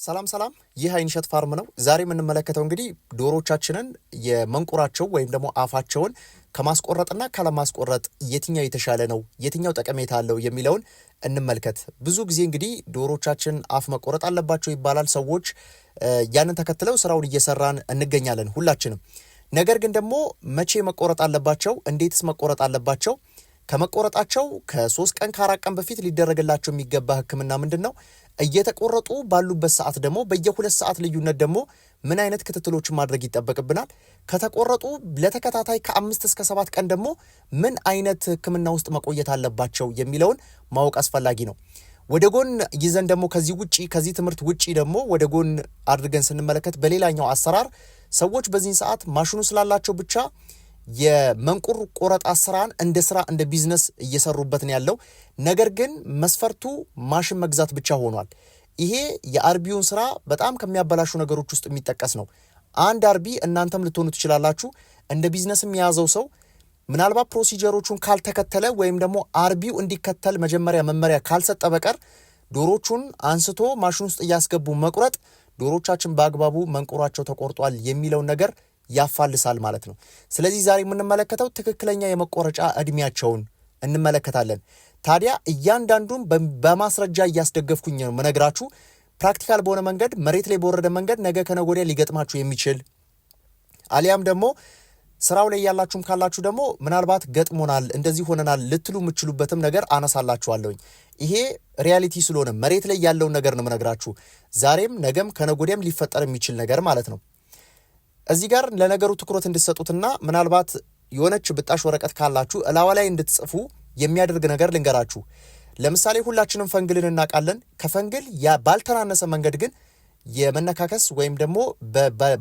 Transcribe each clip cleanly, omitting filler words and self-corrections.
ሰላም ሰላም ይህ አይንሸት ፋርም ነው። ዛሬ የምንመለከተው እንግዲህ ዶሮቻችንን የመንቁራቸው ወይም ደግሞ አፋቸውን ከማስቆረጥና ካለማስቆረጥ የትኛው የተሻለ ነው፣ የትኛው ጠቀሜታ አለው የሚለውን እንመልከት። ብዙ ጊዜ እንግዲህ ዶሮቻችን አፍ መቆረጥ አለባቸው ይባላል። ሰዎች ያንን ተከትለው ስራውን እየሰራን እንገኛለን ሁላችንም። ነገር ግን ደግሞ መቼ መቆረጥ አለባቸው፣ እንዴትስ መቆረጥ አለባቸው፣ ከመቆረጣቸው ከ3 ቀን ከ4 ቀን በፊት ሊደረግላቸው የሚገባ ህክምና ምንድነው? እየተቆረጡ ባሉበት ሰዓት ደግሞ በየ2 ሰዓት ልዩነት ደግሞ ምን አይነት ክትትሎችን ማድረግ ይጠበቅብናል? ከተቆረጡ ለተከታታይ ከ5 እስከ 7 ቀን ደግሞ ምን አይነት ህክምና ውስጥ መቆየት አለባቸው የሚለውን ማወቅ አስፈላጊ ነው። ወደ ጎን ይዘን ደግሞ ከዚህ ትምህርት ውጪ ደግሞ ወደ ጎን አድርገን ስንመለከት በሌላኛው አሰራር ሰዎች በዚህ ሰዓት ማሽኑ ስላላቸው ብቻ የመንቁር ቆረጣ ስራን እንደ ቢዝነስ እየሰሩበት ነው ያለው። ነገር ግን መስፈርቱ ማሽን መግዛት ብቻ ሆኗል። ይሄ የአርቢውን ስራ በጣም ከሚያበላሹ ነገሮች ውስጥ የሚጠቀስ ነው። አንድ አርቢ እናንተም ልትሆኑ ትችላላችሁ። እንደ ቢዝነስም የያዘው ሰው ምናልባት ፕሮሲጀሮቹን ካልተከተለ ወይም ደግሞ አርቢው እንዲከተል መጀመሪያ መመሪያ ካልሰጠ በቀር ዶሮቹን አንስቶ ማሽን ውስጥ እያስገቡ መቁረጥ ዶሮቻችን በአግባቡ መንቁራቸው ተቆርጧል የሚለውን ነገር ያፋልሳል ማለት ነው። ስለዚህ ዛሬ የምንመለከተው ትክክለኛ የመቆረጫ እድሜያቸውን እንመለከታለን። ታዲያ እያንዳንዱን በማስረጃ እያስደገፍኩኝ ነው መነግራችሁ። ፕራክቲካል በሆነ መንገድ መሬት ላይ በወረደ መንገድ ነገ ከነገ ወዲያ ሊገጥማችሁ የሚችል አሊያም ደግሞ ስራው ላይ ያላችሁም ካላችሁ ደግሞ ምናልባት ገጥሞናል እንደዚህ ሆነናል ልትሉ የምትችሉበትም ነገር አነሳላችኋለሁኝ። ይሄ ሪያሊቲ ስለሆነ መሬት ላይ ያለውን ነገር ነው መነግራችሁ። ዛሬም ነገም ከነገ ወዲያም ሊፈጠር የሚችል ነገር ማለት ነው። እዚህ ጋር ለነገሩ ትኩረት እንድትሰጡትና ምናልባት የሆነች ብጣሽ ወረቀት ካላችሁ እላዋ ላይ እንድትጽፉ የሚያደርግ ነገር ልንገራችሁ። ለምሳሌ ሁላችንም ፈንግልን እናውቃለን። ከፈንግል ባልተናነሰ መንገድ ግን የመነካከስ ወይም ደግሞ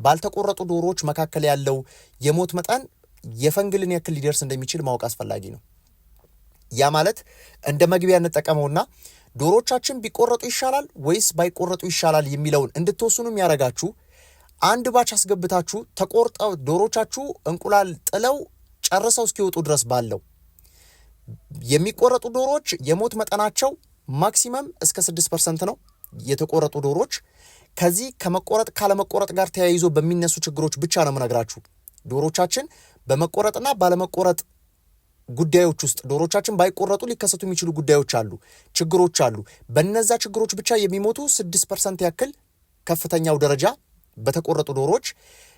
ባልተቆረጡ ዶሮዎች መካከል ያለው የሞት መጠን የፈንግልን ያክል ሊደርስ እንደሚችል ማወቅ አስፈላጊ ነው። ያ ማለት እንደ መግቢያ እንጠቀመውና ዶሮቻችን ቢቆረጡ ይሻላል ወይስ ባይቆረጡ ይሻላል የሚለውን እንድትወስኑም ያደርጋችሁ። አንድ ባች አስገብታችሁ ተቆርጠው ዶሮቻችሁ እንቁላል ጥለው ጨርሰው እስኪወጡ ድረስ ባለው የሚቆረጡ ዶሮዎች የሞት መጠናቸው ማክሲመም እስከ 6% ነው። የተቆረጡ ዶሮዎች ከዚህ ከመቆረጥ ካለመቆረጥ ጋር ተያይዞ በሚነሱ ችግሮች ብቻ ነው የምነግራችሁ። ዶሮቻችን በመቆረጥና ባለመቆረጥ ጉዳዮች ውስጥ ዶሮቻችን ባይቆረጡ ሊከሰቱ የሚችሉ ጉዳዮች አሉ፣ ችግሮች አሉ። በእነዛ ችግሮች ብቻ የሚሞቱ 6% ያክል ከፍተኛው ደረጃ በተቆረጡ ዶሮዎች።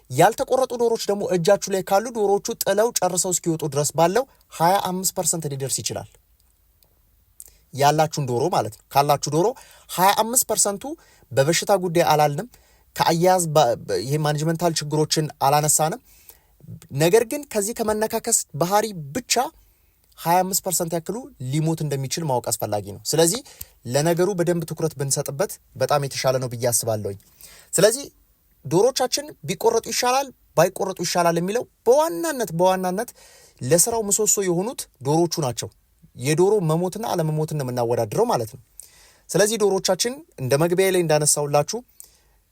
ያልተቆረጡ ዶሮዎች ደግሞ እጃችሁ ላይ ካሉ ዶሮዎቹ ጥለው ጨርሰው እስኪወጡ ድረስ ባለው 25% ሊደርስ ይችላል። ያላችሁን ዶሮ ማለት ነው። ካላችሁ ዶሮ 25%ቱ በበሽታ ጉዳይ አላልንም፣ ከአያያዝ ይሄ ማኔጅመንታል ችግሮችን አላነሳንም። ነገር ግን ከዚህ ከመነካከስ ባህሪ ብቻ 25% ያክሉ ሊሞት እንደሚችል ማወቅ አስፈላጊ ነው። ስለዚህ ለነገሩ በደንብ ትኩረት ብንሰጥበት በጣም የተሻለ ነው ብዬ አስባለሁኝ። ስለዚህ ዶሮቻችን ቢቆረጡ ይሻላል ባይቆረጡ ይሻላል የሚለው በዋናነት ለስራው ምሰሶ የሆኑት ዶሮቹ ናቸው። የዶሮ መሞትና አለመሞትን ነው የምናወዳድረው ማለት ነው። ስለዚህ ዶሮቻችን እንደ መግቢያ ላይ እንዳነሳውላችሁ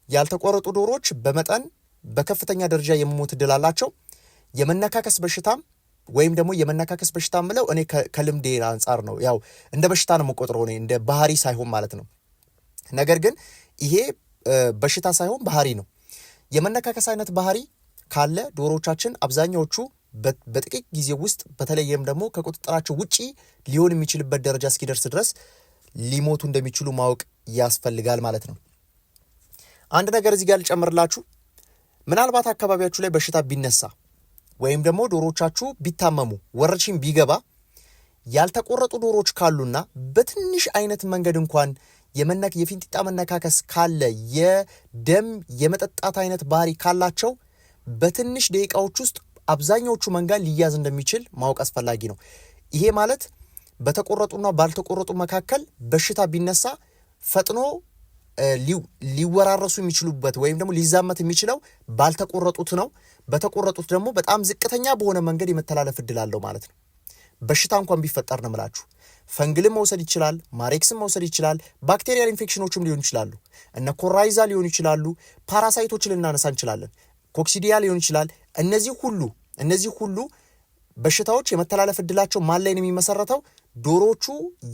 ያልተቆረጡ ዶሮዎች በመጠን በከፍተኛ ደረጃ የመሞት እድል አላቸው። የመነካከስ በሽታም ወይም ደግሞ የመነካከስ በሽታ ምለው እኔ ከልምዴ አንጻር ነው፣ ያው እንደ በሽታ ነው የምቆጥረው እኔ እንደ ባህሪ ሳይሆን ማለት ነው። ነገር ግን ይሄ በሽታ ሳይሆን ባህሪ ነው። የመነካከስ አይነት ባህሪ ካለ ዶሮቻችን አብዛኛዎቹ በጥቂት ጊዜ ውስጥ በተለይም ደግሞ ከቁጥጥራቸው ውጪ ሊሆን የሚችልበት ደረጃ እስኪደርስ ድረስ ሊሞቱ እንደሚችሉ ማወቅ ያስፈልጋል ማለት ነው። አንድ ነገር እዚህ ጋር ልጨምርላችሁ። ምናልባት አካባቢያችሁ ላይ በሽታ ቢነሳ ወይም ደግሞ ዶሮቻችሁ ቢታመሙ ወረርሽኝ ቢገባ ያልተቆረጡ ዶሮች ካሉና በትንሽ አይነት መንገድ እንኳን የፊንጢጣ መነካከስ ካለ የደም የመጠጣት አይነት ባህሪ ካላቸው በትንሽ ደቂቃዎች ውስጥ አብዛኛዎቹ መንጋ ሊያዝ እንደሚችል ማወቅ አስፈላጊ ነው። ይሄ ማለት በተቆረጡና ባልተቆረጡ መካከል በሽታ ቢነሳ ፈጥኖ ሊወራረሱ የሚችሉበት ወይም ደግሞ ሊዛመት የሚችለው ባልተቆረጡት ነው። በተቆረጡት ደግሞ በጣም ዝቅተኛ በሆነ መንገድ የመተላለፍ እድል አለው ማለት ነው። በሽታ እንኳን ቢፈጠር ነው የምላችሁ። ፈንግልም መውሰድ ይችላል፣ ማሬክስም መውሰድ ይችላል፣ ባክቴሪያል ኢንፌክሽኖችም ሊሆን ይችላሉ፣ እነ ኮራይዛ ሊሆን ይችላሉ፣ ፓራሳይቶችን ልናነሳ እንችላለን፣ ኮክሲዲያ ሊሆን ይችላል። እነዚህ ሁሉ በሽታዎች የመተላለፍ እድላቸው ማን ላይ ነው የሚመሰረተው? ዶሮቹ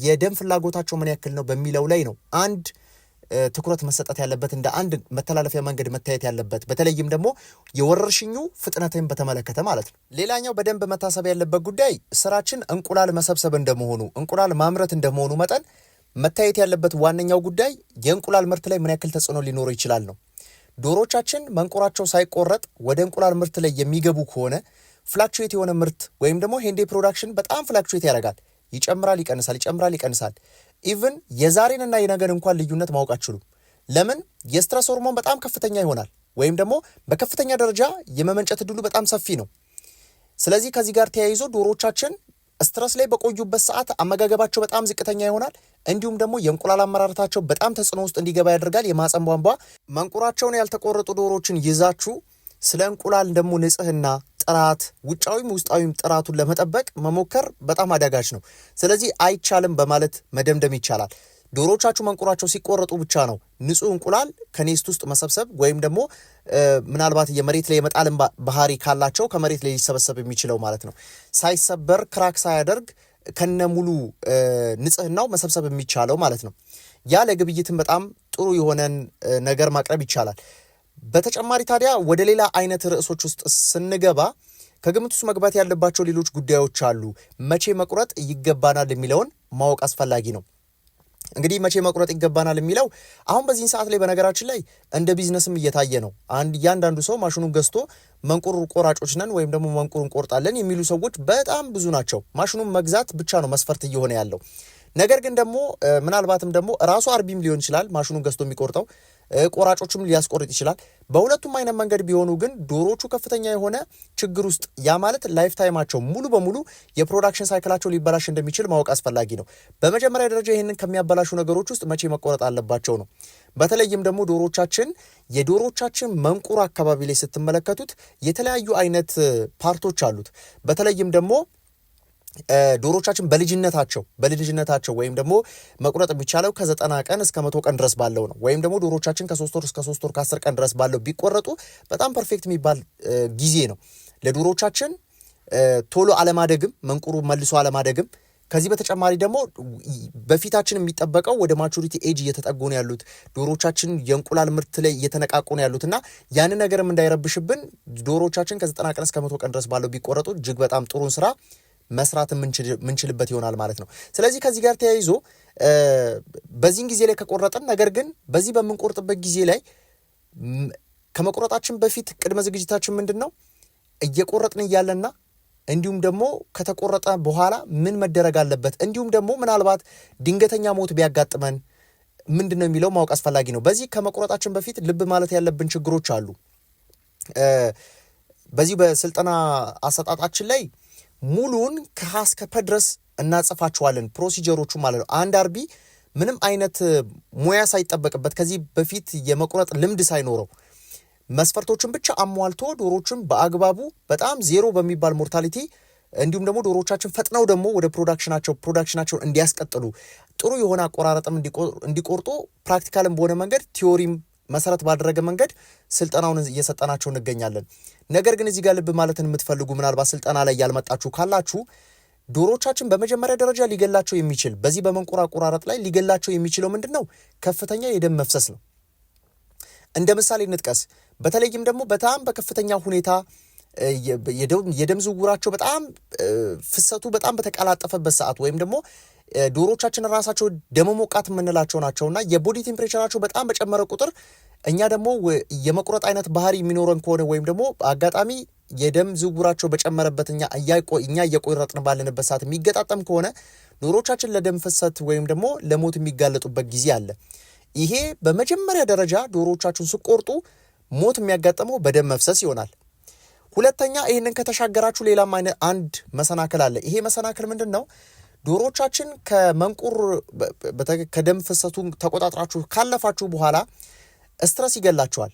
የደም ፍላጎታቸው ምን ያክል ነው በሚለው ላይ ነው። አንድ ትኩረት መሰጠት ያለበት እንደ አንድ መተላለፊያ መንገድ መታየት ያለበት በተለይም ደግሞ የወረርሽኙ ፍጥነትን በተመለከተ ማለት ነው። ሌላኛው በደንብ መታሰብ ያለበት ጉዳይ ስራችን እንቁላል መሰብሰብ እንደመሆኑ እንቁላል ማምረት እንደመሆኑ መጠን መታየት ያለበት ዋነኛው ጉዳይ የእንቁላል ምርት ላይ ምን ያክል ተጽዕኖ ሊኖረው ይችላል ነው። ዶሮቻችን መንቁራቸው ሳይቆረጥ ወደ እንቁላል ምርት ላይ የሚገቡ ከሆነ ፍላክቹዌት የሆነ ምርት ወይም ደግሞ ሄንዴ ፕሮዳክሽን በጣም ፍላክቹዌት ያደርጋል። ይጨምራል፣ ይቀንሳል፣ ይጨምራል፣ ይቀንሳል። ኢቭን የዛሬንና የነገን እንኳን ልዩነት ማወቅ አትችሉም። ለምን? የስትረስ ሆርሞን በጣም ከፍተኛ ይሆናል ወይም ደግሞ በከፍተኛ ደረጃ የመመንጨት ዕድሉ በጣም ሰፊ ነው። ስለዚህ ከዚህ ጋር ተያይዞ ዶሮቻችን ስትረስ ላይ በቆዩበት ሰዓት አመጋገባቸው በጣም ዝቅተኛ ይሆናል። እንዲሁም ደግሞ የእንቁላል አመራረታቸው በጣም ተጽዕኖ ውስጥ እንዲገባ ያደርጋል። የማህፀን ቧንቧ መንቁራቸውን ያልተቆረጡ ዶሮዎችን ይዛችሁ ስለ እንቁላል ደግሞ ንጽህና፣ ጥራት፣ ውጫዊም ውስጣዊም ጥራቱን ለመጠበቅ መሞከር በጣም አዳጋች ነው። ስለዚህ አይቻልም በማለት መደምደም ይቻላል። ዶሮቻችሁ መንቁራቸው ሲቆረጡ ብቻ ነው ንጹህ እንቁላል ከኔስት ውስጥ መሰብሰብ ወይም ደግሞ ምናልባት የመሬት ላይ የመጣልን ባህሪ ካላቸው ከመሬት ላይ ሊሰበሰብ የሚችለው ማለት ነው። ሳይሰበር ክራክ ሳያደርግ ከነ ሙሉ ንጽህናው መሰብሰብ የሚቻለው ማለት ነው። ያ ለግብይትም በጣም ጥሩ የሆነን ነገር ማቅረብ ይቻላል። በተጨማሪ ታዲያ ወደ ሌላ አይነት ርዕሶች ውስጥ ስንገባ ከግምት ውስጥ መግባት ያለባቸው ሌሎች ጉዳዮች አሉ። መቼ መቁረጥ ይገባናል የሚለውን ማወቅ አስፈላጊ ነው። እንግዲህ መቼ መቁረጥ ይገባናል የሚለው አሁን በዚህን ሰዓት ላይ በነገራችን ላይ እንደ ቢዝነስም እየታየ ነው። እያንዳንዱ ሰው ማሽኑን ገዝቶ መንቁር ቆራጮች ነን ወይም ደግሞ መንቁር እንቆርጣለን የሚሉ ሰዎች በጣም ብዙ ናቸው። ማሽኑን መግዛት ብቻ ነው መስፈርት እየሆነ ያለው። ነገር ግን ደግሞ ምናልባትም ደግሞ ራሱ አርቢም ሊሆን ይችላል ማሽኑን ገዝቶ የሚቆርጠው፣ ቆራጮችም ሊያስቆርጥ ይችላል። በሁለቱም አይነት መንገድ ቢሆኑ ግን ዶሮዎቹ ከፍተኛ የሆነ ችግር ውስጥ ያ ማለት ላይፍ ታይማቸው ሙሉ በሙሉ የፕሮዳክሽን ሳይክላቸው ሊበላሽ እንደሚችል ማወቅ አስፈላጊ ነው። በመጀመሪያ ደረጃ ይህንን ከሚያበላሹ ነገሮች ውስጥ መቼ መቆረጥ አለባቸው ነው። በተለይም ደግሞ የዶሮቻችን መንቁር አካባቢ ላይ ስትመለከቱት የተለያዩ አይነት ፓርቶች አሉት። በተለይም ደግሞ ዶሮቻችን በልጅነታቸው ወይም ደግሞ መቁረጥ የሚቻለው ከ90 ቀን እስከ 100 ቀን ድረስ ባለው ነው። ወይም ደግሞ ዶሮቻችን ከ3 ወር እስከ 3 ወር ከ10 ቀን ድረስ ባለው ቢቆረጡ በጣም ፐርፌክት የሚባል ጊዜ ነው ለዶሮቻችን ቶሎ አለማደግም፣ መንቁሩ መልሶ አለማደግም። ከዚህ በተጨማሪ ደግሞ በፊታችን የሚጠበቀው ወደ ማቹሪቲ ኤጅ እየተጠጉ ነው ያሉት ዶሮቻችን የእንቁላል ምርት ላይ እየተነቃቁ ነው ያሉትና ያን ነገርም እንዳይረብሽብን ዶሮቻችን ከ90 ቀን እስከ 100 ቀን ድረስ ባለው ቢቆረጡ እጅግ በጣም ጥሩን ስራ መስራት ምንችልበት ይሆናል ማለት ነው። ስለዚህ ከዚህ ጋር ተያይዞ በዚህን ጊዜ ላይ ከቆረጥን፣ ነገር ግን በዚህ በምንቆርጥበት ጊዜ ላይ ከመቆረጣችን በፊት ቅድመ ዝግጅታችን ምንድን ነው? እየቆረጥን እያለና እንዲሁም ደግሞ ከተቆረጠ በኋላ ምን መደረግ አለበት፣ እንዲሁም ደግሞ ምናልባት ድንገተኛ ሞት ቢያጋጥመን ምንድን ነው የሚለው ማወቅ አስፈላጊ ነው። በዚህ ከመቆረጣችን በፊት ልብ ማለት ያለብን ችግሮች አሉ። በዚህ በስልጠና አሰጣጣችን ላይ ሙሉን ከሀ እስከ ፐ ድረስ እናጽፋቸዋለን፣ ፕሮሲጀሮቹ ማለት ነው። አንድ አርቢ ምንም አይነት ሙያ ሳይጠበቅበት ከዚህ በፊት የመቁረጥ ልምድ ሳይኖረው መስፈርቶችን ብቻ አሟልቶ ዶሮችን በአግባቡ በጣም ዜሮ በሚባል ሞርታሊቲ እንዲሁም ደግሞ ዶሮቻችን ፈጥነው ደግሞ ወደ ፕሮዳክሽናቸውን እንዲያስቀጥሉ ጥሩ የሆነ አቆራረጥም እንዲቆርጡ ፕራክቲካልም በሆነ መንገድ ቲዮሪም መሰረት ባደረገ መንገድ ስልጠናውን እየሰጠናቸው እንገኛለን። ነገር ግን እዚህ ጋር ልብ ማለትን የምትፈልጉ ምናልባት ስልጠና ላይ ያልመጣችሁ ካላችሁ ዶሮቻችን በመጀመሪያ ደረጃ ሊገላቸው የሚችል በዚህ በመንቁር አቆራረጥ ላይ ሊገላቸው የሚችለው ምንድን ነው? ከፍተኛ የደም መፍሰስ ነው። እንደ ምሳሌ እንጥቀስ። በተለይም ደግሞ በጣም በከፍተኛ ሁኔታ የደም ዝውውራቸው በጣም ፍሰቱ በጣም በተቀላጠፈበት ሰዓት ወይም ደግሞ ዶሮቻችን ራሳቸው ደም ሞቃት የምንላቸው ናቸውና የቦዲ ቴምፕሬቸራቸው በጣም በጨመረ ቁጥር እኛ ደግሞ የመቁረጥ አይነት ባህሪ የሚኖረን ከሆነ ወይም ደግሞ አጋጣሚ የደም ዝውውራቸው በጨመረበት እኛ እየቆረጥን ባለንበት ሰዓት የሚገጣጠም ከሆነ ዶሮቻችን ለደም ፍሰት ወይም ደግሞ ለሞት የሚጋለጡበት ጊዜ አለ። ይሄ በመጀመሪያ ደረጃ ዶሮቻችሁን ስቆርጡ ሞት የሚያጋጥመው በደም መፍሰስ ይሆናል። ሁለተኛ ይህንን ከተሻገራችሁ ሌላም አይነት አንድ መሰናክል አለ። ይሄ መሰናክል ምንድን ነው? ዶሮቻችን ከመንቁር ከደም ፍሰቱ ተቆጣጥራችሁ ካለፋችሁ በኋላ ስትረስ ይገላቸዋል።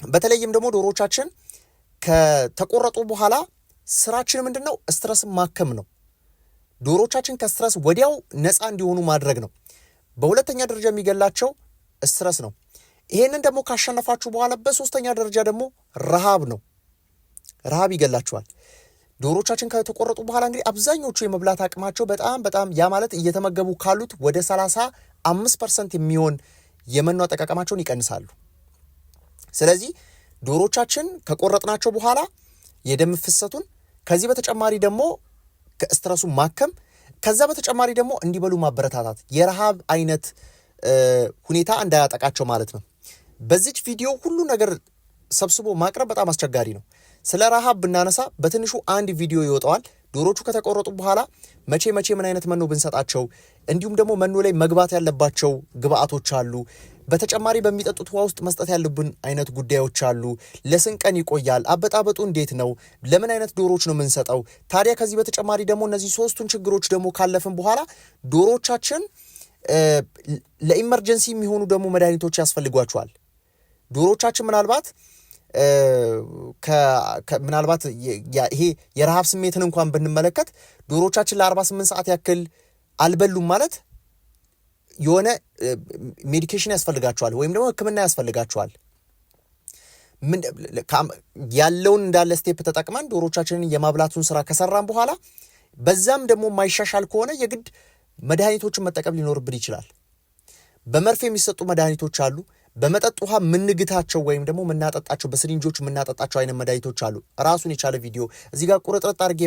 በተለይም ደግሞ ዶሮቻችን ከተቆረጡ በኋላ ስራችን ምንድን ነው? ስትረስን ማከም ነው። ዶሮቻችን ከስትረስ ወዲያው ነፃ እንዲሆኑ ማድረግ ነው። በሁለተኛ ደረጃ የሚገላቸው ስትረስ ነው። ይሄንን ደግሞ ካሸነፋችሁ በኋላ በሶስተኛ ደረጃ ደግሞ ረሃብ ነው። ረሃብ ይገላቸዋል። ዶሮቻችን ከተቆረጡ በኋላ እንግዲህ አብዛኞቹ የመብላት አቅማቸው በጣም ያ ማለት እየተመገቡ ካሉት ወደ 35% የሚሆን የመኖ አጠቃቀማቸውን ይቀንሳሉ። ስለዚህ ዶሮቻችን ከቆረጥናቸው በኋላ የደም ፍሰቱን ከዚህ በተጨማሪ ደግሞ ከስትረሱ ማከም ከዛ በተጨማሪ ደግሞ እንዲበሉ ማበረታታት የረሃብ አይነት ሁኔታ እንዳያጠቃቸው ማለት ነው። በዚች ቪዲዮ ሁሉ ነገር ሰብስቦ ማቅረብ በጣም አስቸጋሪ ነው። ስለ ረሃብ ብናነሳ በትንሹ አንድ ቪዲዮ ይወጣዋል። ዶሮቹ ከተቆረጡ በኋላ መቼ ምን አይነት መኖ ብንሰጣቸው፣ እንዲሁም ደግሞ መኖ ላይ መግባት ያለባቸው ግብአቶች አሉ። በተጨማሪ በሚጠጡት ውሃ ውስጥ መስጠት ያለብን አይነት ጉዳዮች አሉ። ለስንት ቀን ይቆያል? አበጣበጡ እንዴት ነው? ለምን አይነት ዶሮች ነው የምንሰጠው? ታዲያ ከዚህ በተጨማሪ ደግሞ እነዚህ ሶስቱን ችግሮች ደግሞ ካለፍን በኋላ ዶሮቻችን ለኢመርጀንሲ የሚሆኑ ደግሞ መድኃኒቶች ያስፈልጓቸዋል። ዶሮቻችን ምናልባት ይሄ የረሃብ ስሜትን እንኳን ብንመለከት ዶሮቻችን ለ48 ሰዓት ያክል አልበሉም ማለት የሆነ ሜዲኬሽን ያስፈልጋቸዋል ወይም ደግሞ ሕክምና ያስፈልጋቸዋል። ያለውን እንዳለ ስቴፕ ተጠቅመን ዶሮቻችንን የማብላቱን ስራ ከሰራን በኋላ በዛም ደግሞ የማይሻሻል ከሆነ የግድ መድኃኒቶችን መጠቀም ሊኖርብን ይችላል። በመርፌ የሚሰጡ መድኃኒቶች አሉ። በመጠጥ ውሃ ምንግታቸው ወይም ደግሞ ምናጠጣቸው በስሪንጆች ምናጠጣቸው አይነት መድኃኒቶች አሉ። ራሱን የቻለ ቪዲዮ እዚህ ጋር ቁርጥርጥ አድርጌ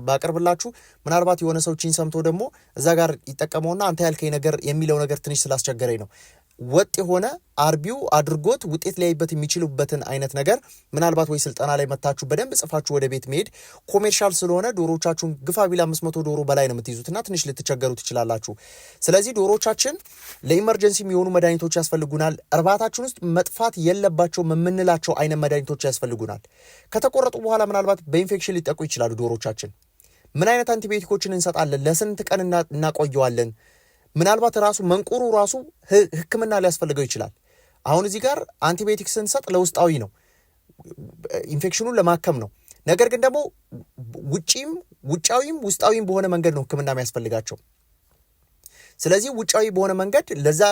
ባቀርብላችሁ ምናልባት የሆነ ሰዎችን ሰምቶ ደግሞ እዛ ጋር ይጠቀመውና አንተ ያልከኝ ነገር የሚለው ነገር ትንሽ ስላስቸገረኝ ነው። ወጥ የሆነ አርቢው አድርጎት ውጤት ሊያይበት የሚችሉበትን አይነት ነገር ምናልባት ወይ ስልጠና ላይ መታችሁ በደንብ ጽፋችሁ ወደ ቤት መሄድ። ኮሜርሻል ስለሆነ ዶሮቻችሁን ግፋ ቢላ 500 ዶሮ በላይ ነው የምትይዙትና ትንሽ ልትቸገሩ ትችላላችሁ። ስለዚህ ዶሮቻችን ለኢመርጀንሲ የሚሆኑ መድኃኒቶች ያስፈልጉናል። እርባታችን ውስጥ መጥፋት የለባቸው የምንላቸው አይነት መድኃኒቶች ያስፈልጉናል። ከተቆረጡ በኋላ ምናልባት በኢንፌክሽን ሊጠቁ ይችላሉ ዶሮቻችን። ምን አይነት አንቲባዮቲኮችን እንሰጣለን? ለስንት ቀን እናቆየዋለን? ምናልባት ራሱ መንቁሩ ራሱ ሕክምና ሊያስፈልገው ይችላል። አሁን እዚህ ጋር አንቲባዮቲክ ስንሰጥ ለውስጣዊ ነው፣ ኢንፌክሽኑን ለማከም ነው። ነገር ግን ደግሞ ውጫዊም ውስጣዊም በሆነ መንገድ ነው ሕክምና የሚያስፈልጋቸው። ስለዚህ ውጫዊ በሆነ መንገድ ለዛ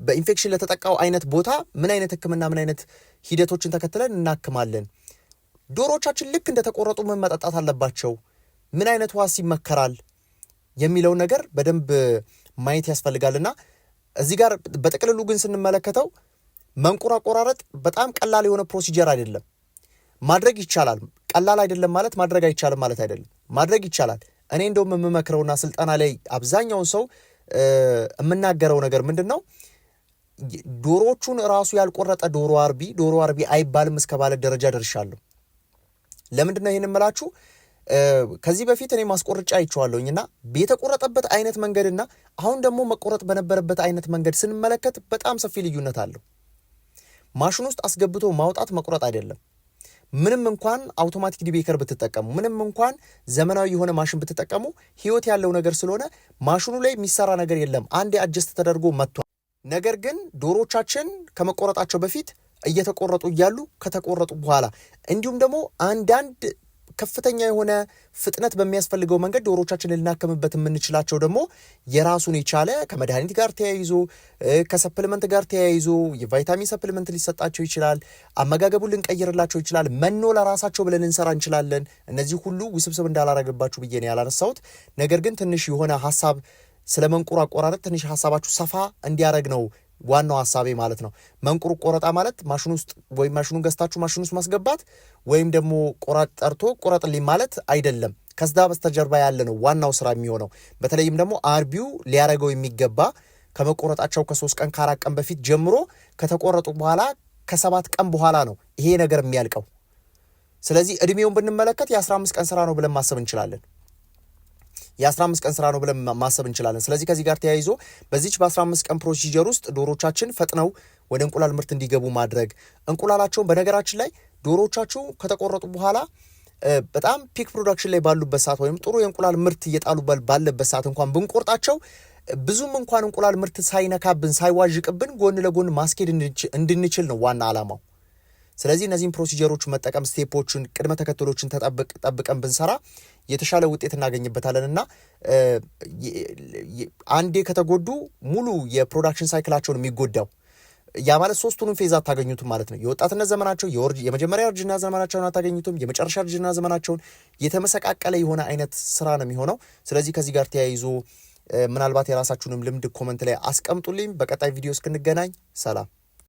በኢንፌክሽን ለተጠቃው አይነት ቦታ ምን አይነት ሕክምና ምን አይነት ሂደቶችን ተከትለን እናክማለን? ዶሮቻችን ልክ እንደተቆረጡ ምን መጠጣት አለባቸው? ምን አይነት ዋስ ይመከራል የሚለውን ነገር በደንብ ማየት ያስፈልጋልና እዚህ ጋር በጥቅልሉ ግን ስንመለከተው መንቁር አቆራረጥ በጣም ቀላል የሆነ ፕሮሲጀር አይደለም። ማድረግ ይቻላል። ቀላል አይደለም ማለት ማድረግ አይቻልም ማለት አይደለም። ማድረግ ይቻላል። እኔ እንደውም የምመክረውና ስልጠና ላይ አብዛኛውን ሰው የምናገረው ነገር ምንድን ነው፣ ዶሮቹን ራሱ ያልቆረጠ ዶሮ አርቢ አይባልም እስከባለ ደረጃ ደርሻለሁ። ለምንድን ነው ይህን የምላችሁ? ከዚህ በፊት እኔ ማስቆርጫ አይቼዋለሁኝና የተቆረጠበት አይነት መንገድና አሁን ደግሞ መቆረጥ በነበረበት አይነት መንገድ ስንመለከት በጣም ሰፊ ልዩነት አለው። ማሽን ውስጥ አስገብቶ ማውጣት መቁረጥ አይደለም። ምንም እንኳን አውቶማቲክ ዲቤከር ብትጠቀሙ፣ ምንም እንኳን ዘመናዊ የሆነ ማሽን ብትጠቀሙ ህይወት ያለው ነገር ስለሆነ ማሽኑ ላይ የሚሰራ ነገር የለም። አንዴ አጀስት ተደርጎ መጥቷል። ነገር ግን ዶሮቻችን ከመቆረጣቸው በፊት እየተቆረጡ እያሉ ከተቆረጡ በኋላ እንዲሁም ደግሞ አንዳንድ ከፍተኛ የሆነ ፍጥነት በሚያስፈልገው መንገድ ዶሮቻችን ልናከምበት የምንችላቸው ደግሞ የራሱን የቻለ ከመድኃኒት ጋር ተያይዞ ከሰፕሊመንት ጋር ተያይዞ የቫይታሚን ሰፕሊመንት ሊሰጣቸው ይችላል። አመጋገቡን ልንቀይርላቸው ይችላል። መኖ ለራሳቸው ብለን እንሰራ እንችላለን። እነዚህ ሁሉ ውስብስብ እንዳላረግባችሁ ብዬ ነው ያላነሳሁት። ነገር ግን ትንሽ የሆነ ሀሳብ ስለ መንቁር አቆራረጥ ትንሽ ሀሳባችሁ ሰፋ እንዲያደርግ ነው ዋናው ሀሳቤ ማለት ነው። መንቁር ቆረጣ ማለት ማሽን ውስጥ ወይም ማሽኑን ገዝታችሁ ማሽን ውስጥ ማስገባት ወይም ደግሞ ቆራጥ ጠርቶ ቆረጥልኝ ማለት አይደለም። ከዛ በስተጀርባ ያለ ነው ዋናው ስራ የሚሆነው። በተለይም ደግሞ አርቢው ሊያረገው የሚገባ ከመቆረጣቸው ከ3 ቀን ከ4 ቀን በፊት ጀምሮ ከተቆረጡ በኋላ ከ7 ቀን በኋላ ነው ይሄ ነገር የሚያልቀው። ስለዚህ እድሜውን ብንመለከት የ15 ቀን ስራ ነው ብለን ማሰብ እንችላለን። የ15 ቀን ስራ ነው ብለን ማሰብ እንችላለን። ስለዚህ ከዚህ ጋር ተያይዞ በዚች በ15 ቀን ፕሮሲጀር ውስጥ ዶሮቻችን ፈጥነው ወደ እንቁላል ምርት እንዲገቡ ማድረግ። እንቁላላቸውን በነገራችን ላይ ዶሮቻችሁ ከተቆረጡ በኋላ በጣም ፒክ ፕሮዳክሽን ላይ ባሉበት ሰዓት ወይም ጥሩ የእንቁላል ምርት እየጣሉ ባለበት ሰዓት እንኳን ብንቆርጣቸው ብዙም እንኳን እንቁላል ምርት ሳይነካብን ሳይዋዥቅብን ጎን ለጎን ማስኬድ እንድንችል ነው ዋና ዓላማው። ስለዚህ እነዚህን ፕሮሲጀሮች መጠቀም ስቴፖችን ቅድመ ተከተሎችን ጠብቀን ብንሰራ የተሻለ ውጤት እናገኝበታለንና አንዴ ከተጎዱ ሙሉ የፕሮዳክሽን ሳይክላቸውን የሚጎዳው ያ ማለት ሶስቱንም ፌዝ አታገኙትም ማለት ነው። የወጣትነት ዘመናቸው የመጀመሪያ እርጅና ዘመናቸውን አታገኙትም። የመጨረሻ እርጅና ዘመናቸውን የተመሰቃቀለ የሆነ አይነት ስራ ነው የሚሆነው። ስለዚህ ከዚህ ጋር ተያይዞ ምናልባት የራሳችሁንም ልምድ ኮመንት ላይ አስቀምጡልኝ። በቀጣይ ቪዲዮ እስክንገናኝ ሰላም።